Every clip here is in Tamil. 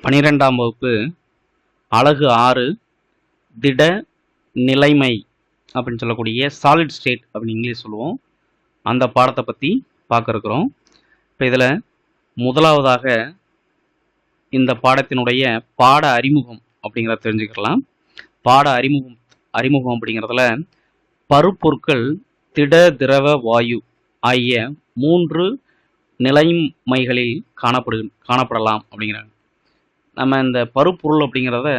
12ஆம் வகுப்பு அலகு 6 திட நிலைமை அப்படின்னு சொல்லக்கூடிய சாலிட் ஸ்டேட் அப்படின்னு இங்கிலீஷ் சொல்லுவோம். அந்த பாடத்தை பற்றி பார்க்க இருக்கிறோம். இப்போ இதில் முதலாவதாக இந்த பாடத்தினுடைய பாட அறிமுகம் அப்படிங்கிறத தெரிஞ்சுக்கலாம். பாட அறிமுகம் அப்படிங்கிறதுல பருப்பொருட்கள் திட திரவ வாயு ஆகிய 3 நிலைமைகளில் காணப்படலாம் அப்படிங்கிறாங்க. நம்ம இந்த பருப்பொருள் அப்படிங்கிறத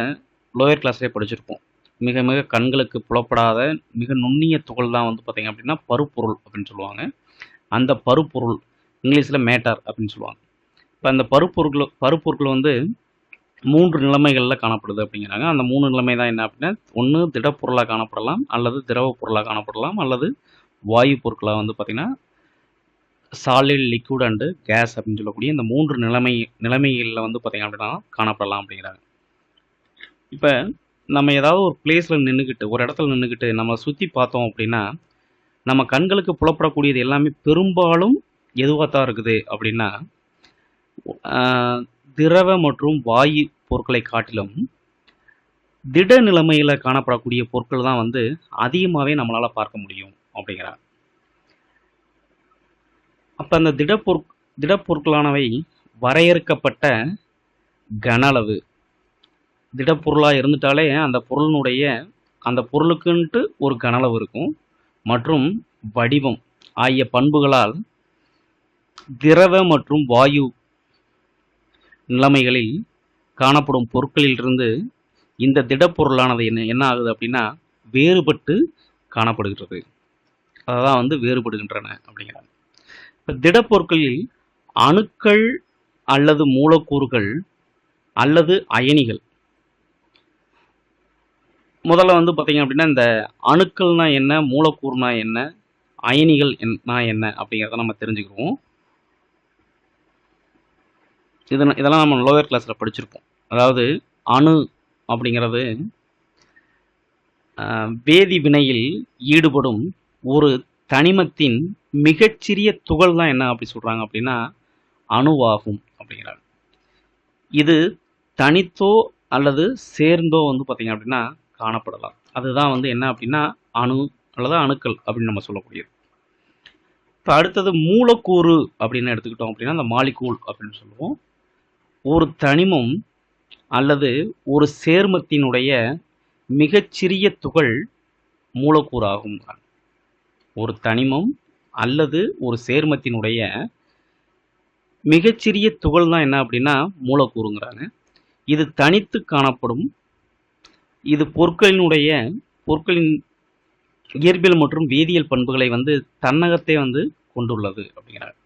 லோயர் கிளாஸ்லேயே படிச்சிருப்போம். மிக மிக கண்களுக்கு புலப்படாத மிக நுண்ணிய துகள் தான் வந்து பார்த்திங்க அப்படின்னா பருப்பொருள் அப்படின்னு சொல்லுவாங்க. அந்த பருப்பொருள் இங்கிலீஷில் மேட்டர் அப்படின்னு சொல்லுவாங்க. இப்போ அந்த பருப்பொருட்கள் வந்து 3 நிலைமைகளில் காணப்படுது அப்படிங்கிறாங்க. அந்த 3 நிலைமை தான் என்ன அப்படின்னா, ஒன்று திடப்பொருளாக காணப்படலாம், அல்லது திரவ பொருளாக காணப்படலாம், அல்லது வாயு பொருட்களாக வந்து பார்த்திங்கன்னா சாலிட், லிக்விட் அண்டு கேஸ் அப்படின்னு சொல்லக்கூடிய இந்த 3 நிலைமைகளில் வந்து பார்த்திங்க அப்படின்னா காணப்படலாம் அப்படிங்கிறாங்க. இப்போ நம்ம ஏதாவது ஒரு பிளேஸில் நின்றுக்கிட்டு, ஒரு இடத்துல நின்றுக்கிட்டு நம்ம சுற்றி பார்த்தோம் அப்படின்னா, நம்ம கண்களுக்கு புலப்படக்கூடியது எல்லாமே பெரும்பாலும் எதுவாக தான் இருக்குது அப்படின்னா, திரவ மற்றும் வாயு பொருட்களை காட்டிலும் திட நிலைமையில் காணப்படக்கூடிய பொருட்கள் தான் வந்து அதிகமாகவே நம்மளால் பார்க்க முடியும் அப்படிங்கிறாங்க. அப்போ அந்த திடப்பொருட்களானவை வரையறுக்கப்பட்ட கன அளவு, திடப்பொருளாக இருந்துட்டாலே அந்த பொருளுக்குன்ட்டு ஒரு கன அளவு இருக்கும், மற்றும் வடிவம் ஆகிய பண்புகளால் திரவ மற்றும் வாயு நிலைமைகளில் காணப்படும் பொருட்களிலிருந்து இந்த திடப்பொருளானது என்ன ஆகுது அப்படின்னா வேறுபட்டு காணப்படுகிறது. அதான் வந்து வேறுபடுகின்றன அப்படிங்கிறாங்க. இப்போ திடப்பொருட்களில் அணுக்கள் அல்லது மூலக்கூறுகள் அல்லது அயனிகள். முதல்ல வந்து பார்த்தீங்க அப்படின்னா இந்த அணுக்கள்னா என்ன, மூலக்கூறுனா என்ன, அயனிகள் என்ன அப்படிங்கிறத நம்ம தெரிஞ்சுக்குவோம். இதெல்லாம் நம்ம லோயர் கிளாஸில் படிச்சிருப்போம். அதாவது அணு அப்படிங்கிறது வேதி வினையில் ஈடுபடும் ஒரு தனிமத்தின் மிகச்சிறிய துகள் தான் என்ன அப்படி சொல்கிறாங்க அப்படின்னா அணுவாகும் அப்படிங்கிறாங்க. இது தனித்தோ அல்லது சேர்ந்தோ வந்து பார்த்தீங்க அப்படின்னா காணப்படலாம். அதுதான் வந்து என்ன அப்படின்னா அணு அல்லது அணுக்கள் அப்படின்னு நம்ம சொல்லக்கூடியது. இப்போ அடுத்தது மூலக்கூறு அப்படின்னு எடுத்துக்கிட்டோம் அப்படின்னா அந்த மாலிகூல் அப்படின்னு சொல்லுவோம். ஒரு தனிமம் அல்லது ஒரு சேர்மத்தினுடைய மிகச்சிறிய துகள் மூலக்கூறாகும். ஒரு தனிமம் அல்லது ஒரு சேர்மத்தினுடைய மிகச்சிறிய துகள் தான் என்ன அப்படின்னா மூலக்கூறுங்கிறாங்க. இது தனித்து காணப்படும். இது பொருட்களின் இயற்பியல் மற்றும் வேதியியல் பண்புகளை வந்து தன்னகத்தே வந்து கொண்டுள்ளது அப்படிங்கிறாங்க.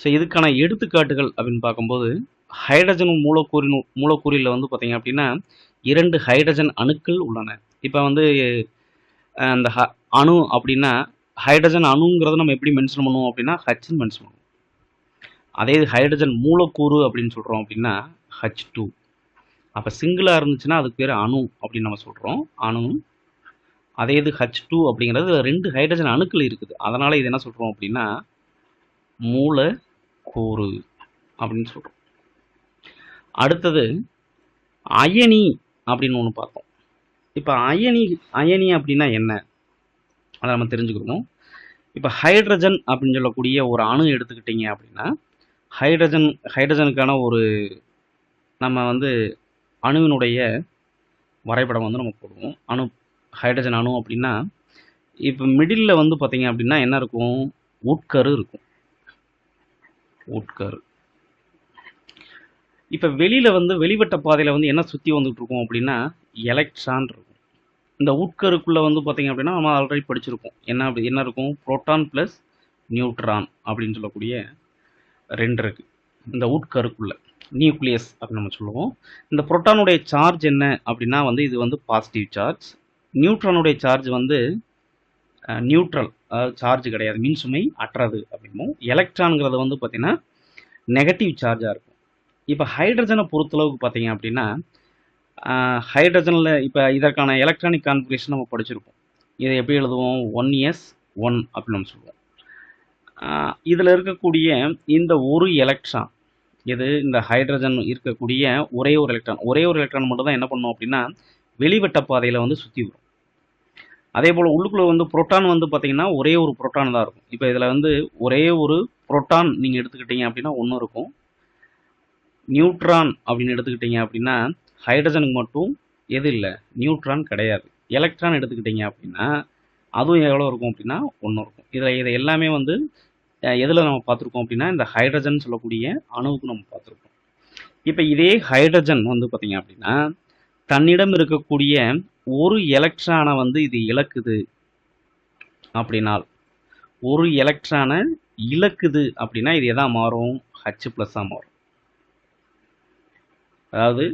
ஸோ இதுக்கான எடுத்துக்காட்டுகள் அப்படின்னு பார்க்கும்போது ஹைட்ரஜன் மூலக்கூறில் வந்து பார்த்தீங்க அப்படின்னா 2 ஹைட்ரஜன் அணுக்கள் உள்ளன. இப்போ வந்து அந்த அணு அப்படின்னா ஹைட்ரஜன் அணுங்கிறத நம்ம எப்படி மென்ஷன் பண்ணுவோம் அப்படின்னா ஹச்ன்னு மென்ஷன் பண்ணுவோம். அதே இது ஹைட்ரஜன் மூலக்கூறு அப்படின்னு சொல்கிறோம் அப்படின்னா H2. அப்போ சிங்கிளாக இருந்துச்சுன்னா அதுக்கு பேர் அணு அப்படின்னு நம்ம சொல்கிறோம், அணு. அதே இது H2 அப்படிங்கிறது 2 ஹைட்ரஜன் அணுக்கள் இருக்குது, அதனால் இது என்ன சொல்கிறோம் அப்படின்னா மூலக்கூறு அப்படின்னு சொல்கிறோம். அடுத்தது அயனி அப்படின்னு ஒன்று பார்த்தோம். இப்போ அயனி அப்படின்னா என்ன அதை நம்ம தெரிஞ்சுக்கணும். இப்போ ஹைட்ரஜன் அப்படின்னு சொல்லக்கூடிய ஒரு அணு எடுத்துக்கிட்டீங்க அப்படின்னா ஹைட்ரஜனுக்கான ஒரு நம்ம வந்து அணுவினுடைய வரைபடம் வந்து நம்ம போடுவோம். ஹைட்ரஜன் அணு அப்படின்னா இப்போ மிடில் வந்து பார்த்தீங்க அப்படின்னா என்ன இருக்கும், உட்கரு இருக்கும். உட்கரு. இப்போ வெளியில் வந்து வெளிவட்ட பாதையில் வந்து என்ன சுற்றி வந்துட்டு இருக்கோம் அப்படின்னா எலக்ட்ரான் இருக்கும். இந்த உட்கருக்குள்ளே வந்து பார்த்தீங்க அப்படின்னா நம்ம ஆல்ரெடி படிச்சிருக்கோம். என்ன இருக்கும், புரோட்டான் ப்ளஸ் நியூட்ரான் அப்படின்னு சொல்லக்கூடிய 2 இருக்குது இந்த உட்கருக்குள்ள, நியூக்ளியஸ் அப்படின்னு நம்ம சொல்லுவோம். இந்த புரோட்டானுடைய சார்ஜ் என்ன அப்படின்னா வந்து இது வந்து பாசிட்டிவ் சார்ஜ். நியூட்ரானுடைய சார்ஜ் வந்து நியூட்ரல், அதாவது சார்ஜ் கிடையாது, மின்சுமை அற்றது அப்படின்னும். எலக்ட்ரான்ங்கிறது வந்து பார்த்திங்கன்னா நெகட்டிவ் சார்ஜாக இருக்கும். இப்போ ஹைட்ரஜனை பொறுத்தளவுக்கு பார்த்தீங்க அப்படின்னா ஹைட்ரஜனில் இப்போ இதற்கான எலக்ட்ரானிக் கான்ஃபிகரேஷன் நம்ம படிச்சிருப்போம். இதை எப்படி எழுதுவோம், 1s1 அப்படின்னு நம்ம சொல்லுவோம். இதில் இருக்கக்கூடிய இந்த ஒரு எலக்ட்ரான் இது இந்த ஹைட்ரஜன் இருக்கக்கூடிய ஒரே ஒரு எலக்ட்ரான் மட்டும் தான் என்ன பண்ணும் அப்படின்னா வெளிவட்ட பாதையில் வந்து சுற்றி வரும். அதே போல் உள்ளுக்குள்ளே வந்து புரோட்டான் வந்து பார்த்தீங்கன்னா ஒரே ஒரு புரோட்டான் தான் இருக்கும். இப்போ இதில் வந்து ஒரே ஒரு புரோட்டான் நீங்கள் எடுத்துக்கிட்டீங்க அப்படின்னா ஒன்று இருக்கும். நியூட்ரான் அப்படின்னு எடுத்துக்கிட்டீங்க அப்படின்னா ஹைட்ரஜனுக்கு மட்டும் எது இல்லை, நியூட்ரான் கிடையாது. எலக்ட்ரான் எடுத்துக்கிட்டீங்க அப்படின்னா அதுவும் எவ்வளோ இருக்கும் அப்படின்னா ஒன்று இருக்கும். இதை எல்லாமே வந்து எதில் நம்ம பார்த்துருக்கோம் அப்படின்னா இந்த ஹைட்ரஜன் சொல்லக்கூடிய அணுவுக்கு நம்ம பார்த்துருக்கோம். இப்போ இதே ஹைட்ரஜன் வந்து பார்த்தீங்க அப்படின்னா தன்னிடம் இருக்கக்கூடிய ஒரு எலக்ட்ரானை வந்து இது இழக்குது அப்படின்னால், ஒரு எலக்ட்ரானை இழக்குது அப்படின்னா இது எதா மாறும், H+ஆக மாறும். அதாவது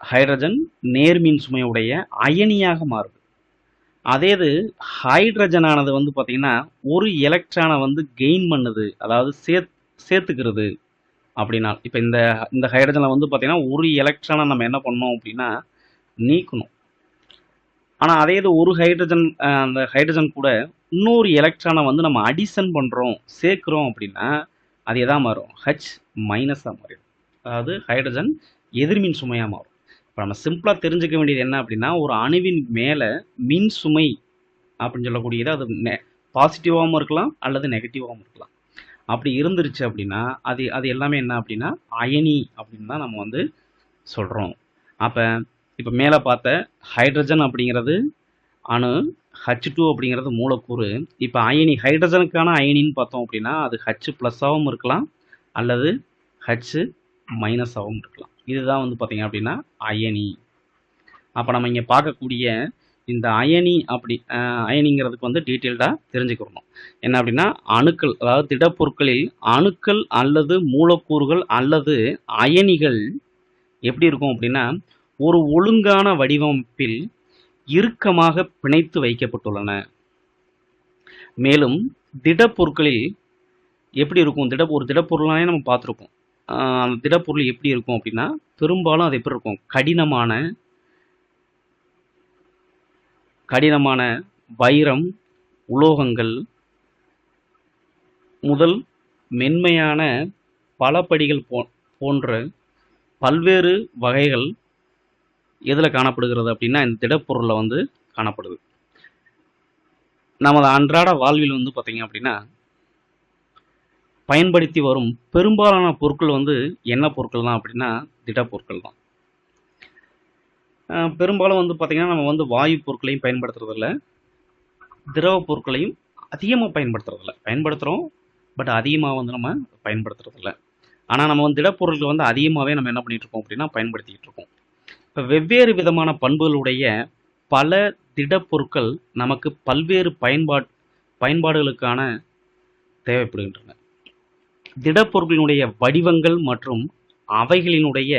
ஹைட்ரஜன் நேர்மின் சுமையுடைய அயனியாக மாறுது. அதே இது ஹைட்ரஜனானது வந்து பார்த்தீங்கன்னா ஒரு எலக்ட்ரானை வந்து கெயின் பண்ணுது, அதாவது சேர்த்துக்கிறது அப்படின்னா. இப்போ இந்த ஹைட்ரஜனில் வந்து பார்த்தீங்கன்னா ஒரு எலக்ட்ரானை நம்ம என்ன பண்ணோம் அப்படின்னா நீக்கணும். ஆனால் அதே இது ஒரு ஹைட்ரஜன் அந்த ஹைட்ரஜன் கூட இன்னொரு எலக்ட்ரானை வந்து நம்ம அடிஷன் பண்ணுறோம், சேர்க்குறோம் அப்படின்னா அது எதா மாறும், H- மாறிடும். அதாவது ஹைட்ரஜன் எதிர்மின் சுமையாக மாறும். இப்போ நம்ம சிம்பிளாக தெரிஞ்சுக்க வேண்டியது என்ன அப்படின்னா ஒரு அணுவின் மேலே மின் சுமை அப்படின்னு சொல்லக்கூடியது அது பாசிட்டிவாகவும் இருக்கலாம் அல்லது நெகட்டிவாகவும் இருக்கலாம். அப்படி இருந்துருச்சு அப்படின்னா அது எல்லாமே என்ன அப்படின்னா அயனி அப்படின்னு தான் நம்ம வந்து சொல்கிறோம். அப்போ இப்போ மேலே பார்த்த ஹைட்ரஜன் அப்படிங்கிறது அணு, H2 அப்படிங்கிறது மூலக்கூறு. இப்போ அயனி ஹைட்ரஜனுக்கான அயனின்னு பார்த்தோம் அப்படின்னா அது H+ஆகவும் இருக்கலாம் அல்லது H- இருக்கலாம். இதுதான் வந்து பார்த்தீங்க அப்படின்னா அயனி. அப்போ நம்ம இங்கே பார்க்கக்கூடிய இந்த அயனிங்கிறதுக்கு வந்து டீட்டெயில்டாக தெரிஞ்சுக்கிறணும். என்ன அப்படின்னா அணுக்கள், அதாவது திடப்பொருட்களில் அணுக்கள் அல்லது மூலக்கூறுகள் அல்லது அயனிகள் எப்படி இருக்கும் அப்படின்னா ஒரு ஒழுங்கான வடிவமைப்பில் இறுக்கமாக பிணைத்து வைக்கப்பட்டுள்ளன. மேலும் திடப்பொருட்களில் எப்படி இருக்கும், ஒரு திடப்பொருளானே நம்ம பார்த்துருக்கோம். அந்த திடப்பொருள் எப்படி இருக்கும் அப்படின்னா பெரும்பாலும் அது எப்படி இருக்கும், கடினமான வைரம், உலோகங்கள் முதல் மென்மையான பலபடிகள் போன்ற பல்வேறு வகைகள் எதில் காணப்படுகிறது அப்படின்னா இந்த திடப்பொருளில் வந்து காணப்படுது. நமது அன்றாட வாழ்வில் வந்து பார்த்தீங்க அப்படின்னா பயன்படுத்தி வரும் பெரும்பாலான பொருட்கள் வந்து என்ன பொருட்கள் தான் அப்படின்னா திடப்பொருட்கள் தான். பெரும்பாலும் வந்து பார்த்திங்கன்னா நம்ம வந்து வாயு பொருட்களையும் பயன்படுத்துறதில்ல, திரவ பொருட்களையும் அதிகமாக பயன்படுத்துகிறோம். பட் அதிகமாக வந்து நம்ம பயன்படுத்துறதில்ல. ஆனால் நம்ம வந்து திடப்பொருட்கள் வந்து அதிகமாகவே நம்ம என்ன பண்ணிகிட்ருக்கோம் அப்படின்னா பயன்படுத்திக்கிட்டு இருக்கோம். இப்போ வெவ்வேறு விதமான பண்புகளுடைய பல திடப்பொருட்கள் நமக்கு பல்வேறு பயன்பாடுகளுக்கான தேவைப்படுகின்றன. திடப்பொருட்களினுடைய வடிவங்கள் மற்றும் அவைகளினுடைய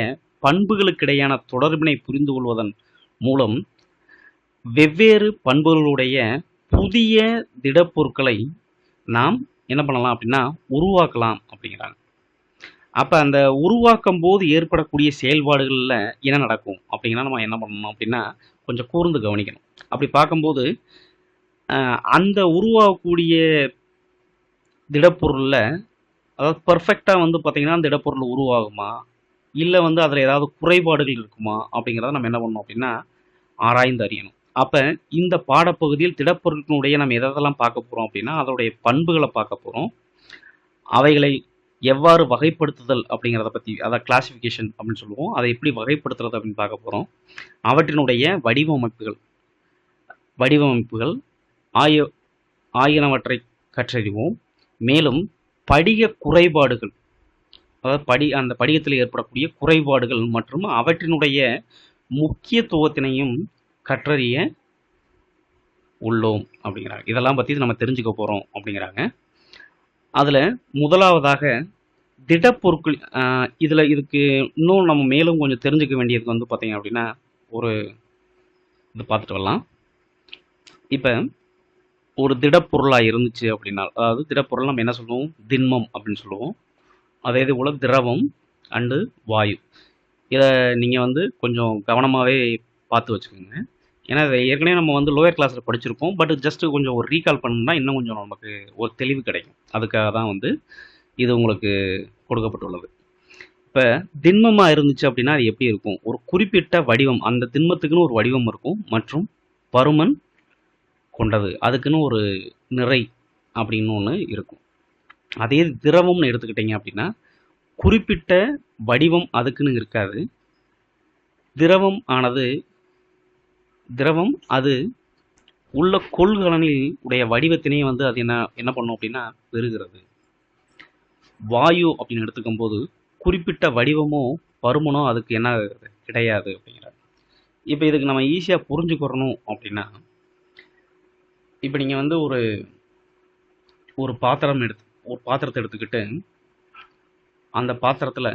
பண்புகளுக்கிடையான தொடர்பினை புரிந்து கொள்வதன் மூலம் வெவ்வேறு பண்புகளுடைய புதிய திடப்பொருட்களை நாம் என்ன பண்ணலாம் அப்படின்னா உருவாக்கலாம் அப்படிங்கிறாங்க. அப்போ அந்த உருவாக்கும் போது ஏற்படக்கூடிய செயல்பாடுகளில் என்ன நடக்கும் அப்படிங்கன்னா நம்ம என்ன பண்ணணும் அப்படின்னா கொஞ்சம் கூர்ந்து கவனிக்கணும். அப்படி பார்க்கும்போது அந்த உருவாகக்கூடிய திடப்பொருளில், அதாவது பர்ஃபெக்டாக வந்து பார்த்திங்கன்னா அந்த திடப்பொருள் உருவாகுமா, இல்லை வந்து அதில் ஏதாவது குறைபாடுகள் இருக்குமா அப்படிங்கிறத நம்ம என்ன பண்ணணும் அப்படின்னா ஆராய்ந்து அறியணும். அப்போ இந்த பாடப்பகுதியில் திடப்பொருட்களுடைய நம்ம எதெல்லாம் பார்க்க போகிறோம் அப்படின்னா அதோடைய பண்புகளை பார்க்க போகிறோம். அவைகளை எவ்வாறு வகைப்படுத்துதல் அப்படிங்கிறத பற்றி, அதாவது கிளாசிஃபிகேஷன் அப்படின்னு சொல்லுவோம், அதை எப்படி வகைப்படுத்துறது அப்படின்னு பார்க்க போகிறோம். அவற்றினுடைய வடிவமைப்புகள் ஆகியனவற்றை கற்றறிவோம். மேலும் படிக குறைபாடுகள், அதாவது அந்த படிகத்தில் ஏற்படக்கூடிய குறைபாடுகள் மற்றும் அவற்றினுடைய முக்கியத்துவத்தினையும் கற்றறிய உள்ளோம் அப்படிங்கிறாங்க. இதெல்லாம் பற்றி நம்ம தெரிஞ்சுக்க போகிறோம் அப்படிங்கிறாங்க. அதில் முதலாவதாக திடப்பொருட்கள், இதுக்கு இன்னும் நம்ம மேலும் கொஞ்சம் தெரிஞ்சுக்க வேண்டியது வந்து பார்த்தீங்க அப்படின்னா இது பார்த்துட்டு வரலாம். இப்போ ஒரு திடப்பொருளாக இருந்துச்சு அப்படின்னா, அதாவது திடப்பொருள் நம்ம என்ன சொல்லுவோம், திண்மம் அப்படின்னு சொல்லுவோம். அதே இது போல் திரவம் அண்டு வாயு. இதை நீங்கள் வந்து கொஞ்சம் கவனமாகவே பார்த்து வச்சுக்கோங்க. ஏன்னா இதை ஏற்கனவே நம்ம வந்து லோயர் கிளாஸில் படிச்சிருக்கோம். பட் ஜஸ்ட்டு கொஞ்சம் ஒரு ரீகால் பண்ணணும்னா இன்னும் கொஞ்சம் நமக்கு ஒரு தெளிவு கிடைக்கும். அதுக்காக தான் வந்து இது உங்களுக்கு கொடுக்கப்பட்டுள்ளது. இப்போ திண்மமாக இருந்துச்சு அப்படின்னா அது எப்படி இருக்கும்? ஒரு குறிப்பிட்ட வடிவம், அந்த திண்மத்துக்குன்னு ஒரு வடிவம் இருக்கும் மற்றும் பருமன் கொண்டது. அதுக்குன்னு ஒரு நிறை அப்படின்னு ஒன்று இருக்கும். அதே திரவம்னு எடுத்துக்கிட்டீங்க அப்படின்னா குறிப்பிட்ட வடிவம் அதுக்குன்னு இருக்காது. திரவம் ஆனது திரவம் அது உள்ள கொள்கலனில் உடைய வடிவத்தினை வந்து அது என்ன என்ன பண்ணும் அப்படின்னா பெறுகிறது. வாயு அப்படின்னு எடுத்துக்கும் போது குறிப்பிட்ட வடிவமோ பருமனோ அதுக்கு என்ன கிடையாது அப்படிங்கிறார். இப்போ இதுக்கு நம்ம ஈஸியாக புரிஞ்சுக்கிறணும் அப்படின்னா, இப்போ நீங்கள் வந்து ஒரு ஒரு பாத்திரத்தை எடுத்துக்கிட்டு அந்த பாத்திரத்தில்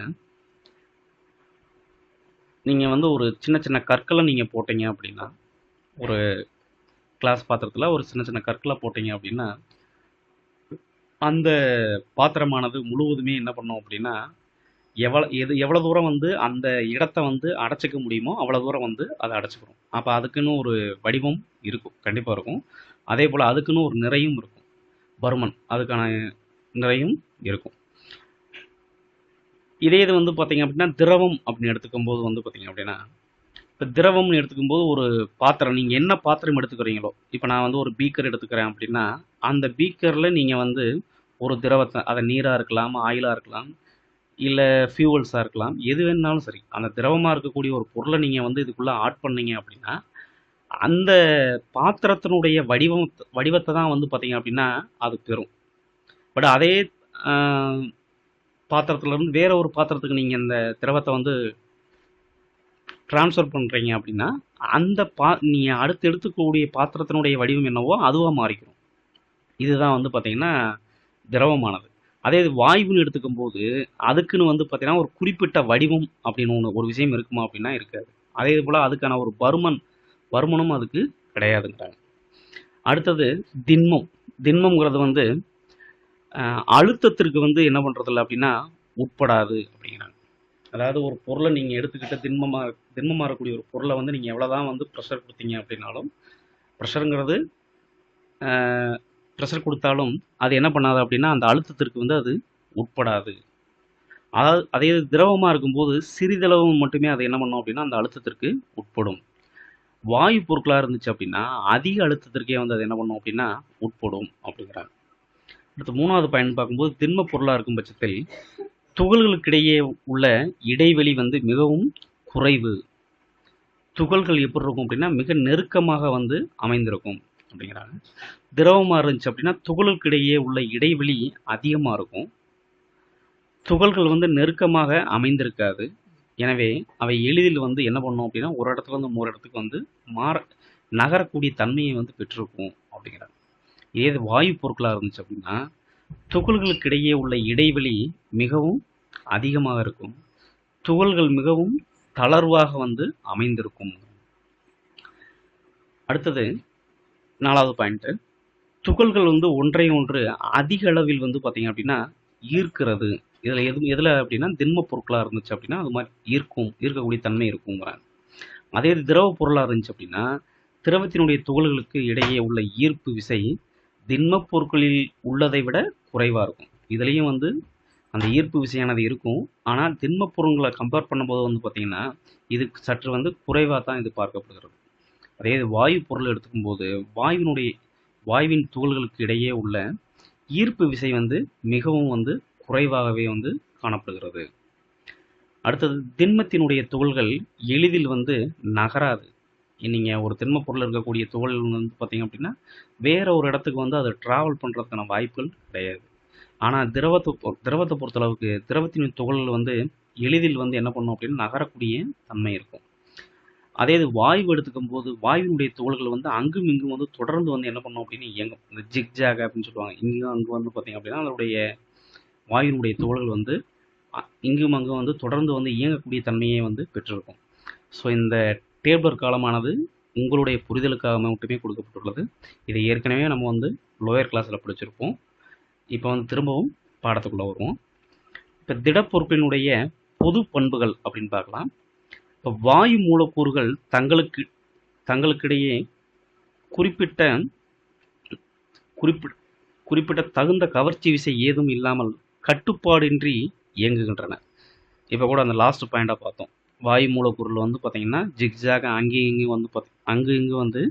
நீங்கள் வந்து ஒரு சின்ன சின்ன கற்களை நீங்கள் போட்டீங்க அப்படின்னா, ஒரு கிளாஸ் பாத்திரத்தில் ஒரு சின்ன சின்ன கற்களை போட்டீங்க அப்படின்னா அந்த பாத்திரமானது முழுவதுமே என்ன பண்ணும் அப்படின்னா எவ்வளோ தூரம் வந்து அந்த இடத்த வந்து அடைச்சிக்க முடியுமோ அவ்வளோ தூரம் வந்து அதை அடைச்சிக்கிறோம். அப்போ அதுக்குன்னு ஒரு வடிவம் இருக்கும், கண்டிப்பாக இருக்கும். அதே போல் அதுக்குன்னு ஒரு நிறையும் இருக்கும், பருமன் அதுக்கான நிறையும் இருக்கும். இதே இது வந்து பார்த்தீங்க அப்படின்னா திரவம் அப்படின்னு எடுத்துக்கும் போது வந்து பார்த்தீங்க அப்படின்னா, இப்போ திரவம்னு எடுத்துக்கும் போது ஒரு பாத்திரம், நீங்கள் என்ன பாத்திரம் எடுத்துக்கிறீங்களோ, இப்போ நான் வந்து ஒரு பீக்கர் எடுத்துக்கிறேன் அப்படின்னா அந்த பீக்கரில் நீங்கள் வந்து ஒரு திரவத்தை, அதை நீராக இருக்கலாம், ஆயிலாக இருக்கலாம், இல்லை ஃபியூவல்ஸாக இருக்கலாம், எது வேணுனாலும் சரி, அந்த திரவமாக இருக்கக்கூடிய ஒரு பொருளை நீங்கள் வந்து இதுக்குள்ளே ஆட் பண்ணீங்க அப்படின்னா அந்த பாத்திரத்தினுடைய வடிவத்தை தான் வந்து பார்த்தீங்க அப்படின்னா அது பெறும். பட் அதே பாத்திரத்துலேருந்து வேற ஒரு பாத்திரத்துக்கு நீங்கள் இந்த திரவத்தை வந்து ட்ரான்ஸ்ஃபர் பண்ணுறீங்க அப்படின்னா அந்த நீங்கள் அடுத்து எடுத்துக்கூடிய பாத்திரத்தினுடைய வடிவம் என்னவோ அதுவாக மாறிக்கும். இதுதான் வந்து பார்த்தீங்கன்னா திரவமானது. அதே இது வாயுன்னு எடுத்துக்கும் போது அதுக்குன்னு வந்து பார்த்தீங்கன்னா ஒரு குறிப்பிட்ட வடிவம் அப்படின்னு ஒரு விஷயம் இருக்குமா அப்படின்னா இருக்காது. அதே போல் அதுக்கான ஒரு பருமனும் அதுக்கு கிடையாதுங்கிறாங்க. அடுத்தது திண்மம். திண்மங்கிறது வந்து அழுத்தத்திற்கு வந்து என்ன பண்ணுறதில்ல அப்படின்னா உட்படாது அப்படிங்கிறாங்க. அதாவது ஒரு பொருளை நீங்கள் எடுத்துக்கிட்ட திண்மமாக இருக்கக்கூடிய ஒரு பொருளை வந்து நீங்கள் எவ்வளோதான் வந்து ப்ரெஷர் கொடுத்தீங்க அப்படின்னாலும், ப்ரெஷருங்கிறது ப்ரெஷர் கொடுத்தாலும் அது என்ன பண்ணாது அப்படின்னா அந்த அழுத்தத்திற்கு வந்து அது உட்படாது. அதாவது அதே திரவமாக இருக்கும்போது சிறிதளவு மட்டுமே அதை என்ன பண்ணும் அப்படின்னா அந்த அழுத்தத்திற்கு உட்படும். வாயு பொருட்களாக இருந்துச்சு அப்படின்னா அதிக அழுத்தத்திற்கே வந்து அது என்ன பண்ணும் அப்படின்னா உட்படும் அப்படிங்கிறாங்க. அடுத்து 3வது பயன் பார்க்கும்போது திண்ம பொருளாக இருக்கும் பட்சத்தில் துகள்களுக்கிடையே உள்ள இடைவெளி வந்து மிகவும் குறைவு. துகள்கள் எப்படி இருக்கும் அப்படின்னா மிக நெருக்கமாக வந்து அமைந்திருக்கும் அப்படிங்கிறாங்க. திரவமாக இருந்துச்சு அப்படின்னா துகள்களுக்கிடையே உள்ள இடைவெளி அதிகமாக இருக்கும். துகள்கள் வந்து நெருக்கமாக அமைந்திருக்காது. எனவே அவை எளிதில் வந்து என்ன பண்ணும் அப்படின்னா ஒரு இடத்துல இருந்து இன்னொரு இடத்துக்கு வந்து நகரக்கூடிய தன்மையை வந்து பெற்றிருக்கும் அப்படிங்கிறாங்க. ஏது வாயு பொருட்களாக இருந்துச்சு அப்படின்னா துகள்களுக்கு இடையே உள்ள இடைவெளி மிகவும் அதிகமாக இருக்கும். துகள்கள் மிகவும் தளர்வாக வந்து அமைந்திருக்கும். அடுத்தது 4வது பாயிண்ட், துகள்கள் வந்து ஒன்றை ஒன்று அதிக அளவில் வந்து பார்த்தீங்க அப்படின்னா ஈர்க்கிறது. இதில் எதில் அப்படின்னா திண்ம பொருட்களாக இருந்துச்சு அப்படின்னா அது மாதிரி ஈர்க்கக்கூடிய தன்மை இருக்குங்கிறாங்க. அதே திரவ பொருளாக இருந்துச்சு அப்படின்னா திரவத்தினுடைய துகள்களுக்கு இடையே உள்ள ஈர்ப்பு விசை திண்ம பொருட்களில் உள்ளதை விட குறைவாக இருக்கும். இதுலேயும் வந்து அந்த ஈர்ப்பு விசையானது இருக்கும். ஆனால் திண்ம பொருட்களை கம்பேர் பண்ணும்போது வந்து பார்த்திங்கன்னா இது சற்று வந்து குறைவாக தான் இது பார்க்கப்படுகிறது. அதே வாயு பொருள் எடுத்துக்கும் போது வாயுவின் துகள்களுக்கு இடையே உள்ள ஈர்ப்பு விசை வந்து மிகவும் வந்து குறைவாகவே வந்து காணப்படுகிறது. அடுத்தது திண்மத்தினுடைய துகள்கள் எளிதில் வந்து நகராது. நீங்கள் ஒரு திண்ம பொருள் இருக்கக்கூடிய துகள் வந்து பார்த்தீங்க அப்படின்னா வேற ஒரு இடத்துக்கு வந்து அதை ட்ராவல் பண்ணுறதுக்கான வாய்ப்புகள் கிடையாது. ஆனால் திரவத்தை பொறுத்தளவுக்கு திரவத்தின் துகள்கள் வந்து எளிதில் வந்து என்ன பண்ணும் அப்படின்னா நகரக்கூடிய தன்மை இருக்கும். அதே இது வாயு எடுத்துக்கும் போது வாயுனுடைய துகள்கள் வந்து அங்கும் இங்கும் வந்து தொடர்ந்து வந்து என்ன பண்ணும் அப்படின்னு இயங்கும். இந்த ஜிக்ஜாக் அப்படின்னு சொல்லுவாங்க. இங்கும் அங்கும் வந்து பார்த்தீங்க அப்படின்னா அதனுடைய வாயுனுடைய துகள்கள் வந்து இங்கும் அங்கும் வந்து தொடர்ந்து வந்து இயங்கக்கூடிய தன்மையை வந்து பெற்றிருக்கும். ஸோ இந்த டேப்லர் காலமானது உங்களுடைய புரிதலுக்காக மட்டுமே கொடுக்கப்பட்டுள்ளது. இதை ஏற்கனவே நம்ம வந்து லோயர் கிளாஸில் படிச்சிருப்போம். இப்போ வந்து திரும்பவும் பாடத்துக்குள்ளே வருவோம். இப்போ திடப்பொருட்களினுடைய பொது பண்புகள் அப்படின்னு பார்க்கலாம். இப்போ வாயு மூலக்கூறுகள் தங்களுக்கிடையே குறிப்பிட்ட தகுந்த கவர்ச்சி விசை ஏதும் இல்லாமல் கட்டுப்பாடின்றி இயங்குகின்றன. இப்போ கூட அந்த லாஸ்ட் பாயிண்டாக பார்த்தோம். வாயு மூலக்கூறுல வந்து பார்த்தீங்கன்னா ஜிக்ஜாக் அங்கேயும் இங்கேயும் வந்து அங்கு இங்கு வந்து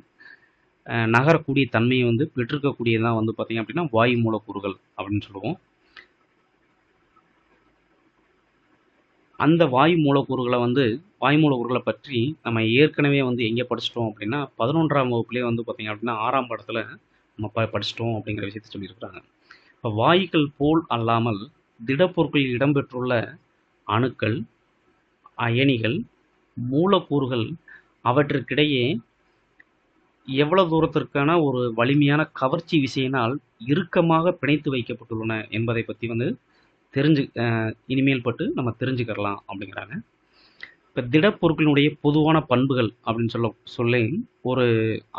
நகரக்கூடிய தன்மையை வந்து பெற்றிருக்கக்கூடியதான் வந்து பார்த்தீங்க அப்படின்னா வாயு மூலக்கூறுகள் அப்படின்னு சொல்லுவோம். அந்த வாயு மூலக்கூறுகளை பற்றி நம்ம ஏற்கனவே வந்து எங்கே படிச்சிட்டோம் அப்படின்னா 11ஆம் வகுப்புலேயே வந்து பார்த்தீங்க அப்படின்னா 6ஆம் பாடத்தில் நம்ம படிச்சிட்டோம் அப்படிங்கிற விஷயத்த சொல்லியிருக்கிறாங்க. இப்போ வாயுக்கள் போல் அல்லாமல் திடப்பொருட்களில் இடம்பெற்றுள்ள அணுக்கள், அயனிகள், மூலக்கூறுகள் அவற்றிற்கிடையே எவ்வளவு தூரத்திற்கான ஒரு வலிமையான கவர்ச்சி விசையினால் இறுக்கமாக பிணைத்து வைக்கப்பட்டுள்ளன என்பதை பற்றி வந்து இனிமேல் பட்டு நம்ம தெரிஞ்சுக்கலாம் அப்படிங்கிறாங்க. இப்போ திடப்பொருட்களினுடைய பொதுவான பண்புகள் அப்படின்னு சொல்லி ஒரு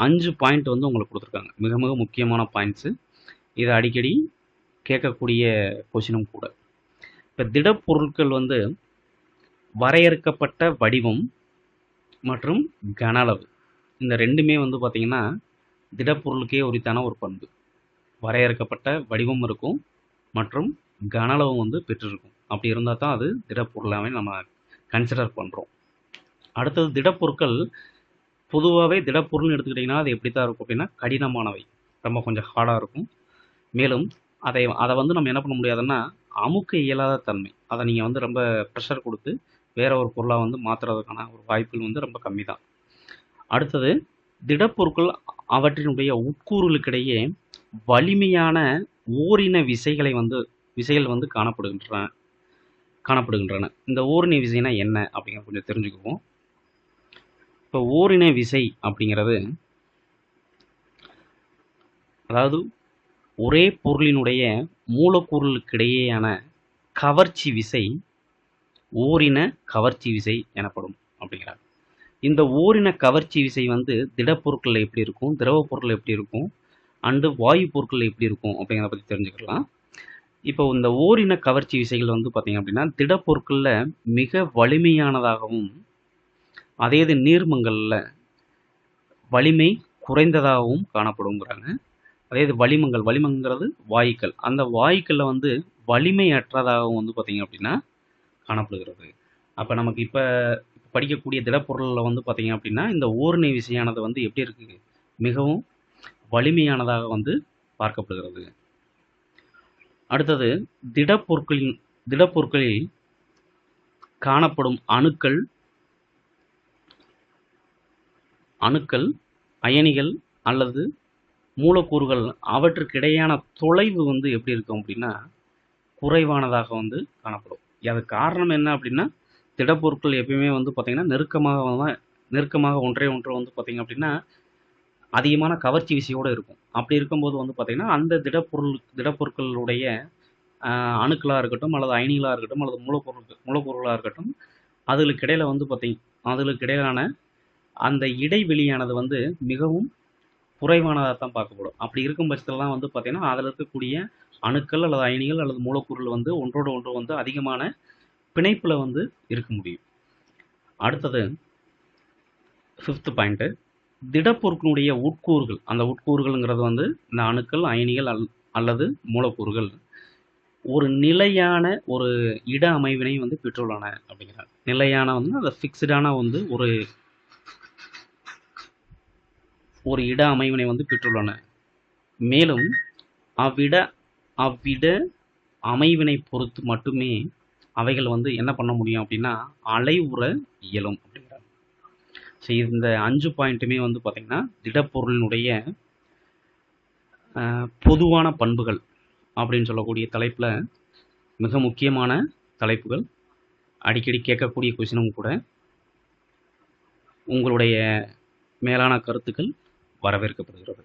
5 பாயிண்ட் வந்து உங்களுக்கு கொடுத்துருக்காங்க. மிக மிக முக்கியமான பாயிண்ட்ஸு. இதை அடிக்கடி கேட்கக்கூடிய கொஷினும் கூட. இப்போ திடப்பொருட்கள் வந்து வரையறுக்கப்பட்ட வடிவம் மற்றும் கன அளவு, இந்த ரெண்டுமே வந்து பார்த்திங்கன்னா திடப்பொருளுக்கே உரித்தான ஒரு பண்பு. வரையறுக்கப்பட்ட வடிவம் இருக்கும் மற்றும் கன அளவு வந்து பெற்றிருக்கும். அப்படி இருந்தால் தான் அது திடப்பொருளாகவே நம்ம கன்சிடர் பண்ணுறோம். அடுத்தது திடப்பொருட்கள் பொதுவாகவே திடப்பொருள்னு எடுத்துக்கிட்டிங்கன்னா அது எப்படி தான் இருக்கும் அப்படின்னா கடினமானவை, ரொம்ப கொஞ்சம் ஹார்டாக இருக்கும். மேலும் அதை வந்து நம்ம என்ன பண்ண முடியாதுன்னா அமுக்க இயலாத தன்மை. அதை நீங்கள் வந்து ரொம்ப ப்ரெஷர் கொடுத்து வேற ஒரு பொருளாக வந்து மாற்றுறதுக்கான ஒரு வாய்ப்புகள் வந்து ரொம்ப கம்மி தான். அடுத்தது திடப்பொருட்கள் அவற்றினுடைய உட்கூறுகளுக்கிடையே வலிமையான ஓரின விசைகள் வந்து காணப்படுகின்றன. இந்த ஓரின விசைனா என்ன அப்படிங்கிற கொஞ்சம் தெரிஞ்சுக்குவோம். இப்போ ஓரின விசை அப்படிங்கிறது அதாவது ஒரே பொருளினுடைய மூலக்கூறுகளுக்கிடையேயான கவர்ச்சி விசை ஓரின கவர்ச்சி விசை எனப்படும் அப்படிங்கிறாங்க. இந்த ஓரின கவர்ச்சி விசை வந்து திடப்பொருட்களில் எப்படி இருக்கும், திரவ பொருட்கள் எப்படி இருக்கும், அண்டு வாயு பொருட்கள் எப்படி இருக்கும் அப்படிங்கிறத பற்றி தெரிஞ்சுக்கலாம். இப்போ இந்த ஓரின கவர்ச்சி விசைகள் வந்து பார்த்தீங்க அப்படின்னா திடப்பொருட்களில் மிக வலிமையானதாகவும் அதே இது நீர்மங்களில் வலிமை குறைந்ததாகவும் காணப்படுங்கிறாங்க. அதே இது வளிமங்கிறது வாயுக்கள், அந்த வாயுக்களில் வந்து வலிமையற்றதாகவும் வந்து பார்த்தீங்க அப்படின்னா காணப்படுகிறது. அப்போ நமக்கு இப்போ படிக்கக்கூடிய திடப்பொருளில் வந்து பார்த்தீங்க அப்படின்னா இந்த ஓரின விசையானது வந்து எப்படி இருக்குது, மிகவும் வலிமையானதாக வந்து பார்க்கப்படுகிறது. அடுத்தது திடப்பொருட்களில் காணப்படும் அணுக்கள், அயனிகள் அல்லது மூலக்கூறுகள் அவற்றுக்கிடையான தொலைவு வந்து எப்படி இருக்கும் அப்படின்னா குறைவானதாக வந்து காணப்படும். அதுக்கு காரணம் என்ன அப்படின்னா திடப்பொருட்கள் எப்பயுமே வந்து பார்த்திங்கன்னா நெருக்கமாக ஒன்றை வந்து பார்த்திங்க அப்படின்னா அதிகமான கவர்ச்சி விசையோடு இருக்கும். அப்படி இருக்கும்போது வந்து பார்த்திங்கன்னா அந்த திடப்பொருட்களுடைய அணுக்களாக இருக்கட்டும் அல்லது அயனிகளாக இருக்கட்டும் அல்லது மூலப்பொருளாக இருக்கட்டும் அதுகளுக்கு இடையிலான அந்த இடைவெளியானது வந்து மிகவும் குறைவானதாக தான் பார்க்கப்படும். அப்படி இருக்கும் பட்சத்தில் தான் வந்து பார்த்திங்கன்னா அதில் இருக்கக்கூடிய அணுக்கள் அல்லது அயனிகள் அல்லது மூலக்கூறுகள் வந்து ஒன்றோடு ஒன்று வந்து அதிகமான பிணைப்பில் வந்து இருக்க முடியும். அடுத்தது 5th பாயிண்ட்டு, திடப்பொருட்களுடைய உட்கூறுகள். அந்த உட்கூறுகள்ங்கிறது வந்து இந்த அணுக்கள், அயனிகள் அல்லது மூலக்கூறுகள் ஒரு நிலையான ஒரு இட அமைவினை வந்து பெற்றுள்ளன அப்படிங்கிறாங்க. நிலையான வந்து அந்த ஃபிக்ஸ்டான வந்து ஒரு இட அமைவினை வந்து பெற்றுள்ளன. மேலும் அவ்விட அமைவினை பொறுத்து மட்டுமே அவைகள் வந்து என்ன பண்ண முடியும் அப்படின்னா அலைவுற இயலும் அப்படிங்கிறாங்க. ஸோ இந்த 5 பாயிண்ட்டுமே வந்து பார்த்திங்கன்னா திடப்பொருளினுடைய பொதுவான பண்புகள் அப்படின்னு சொல்லக்கூடிய தலைப்பில் மிக முக்கியமான தலைப்புகள். அடிக்கடி கேட்கக்கூடிய கொஸ்டினும் கூட. உங்களுடைய மேலான கருத்துக்கள் வரவேற்கப்படுகிறது.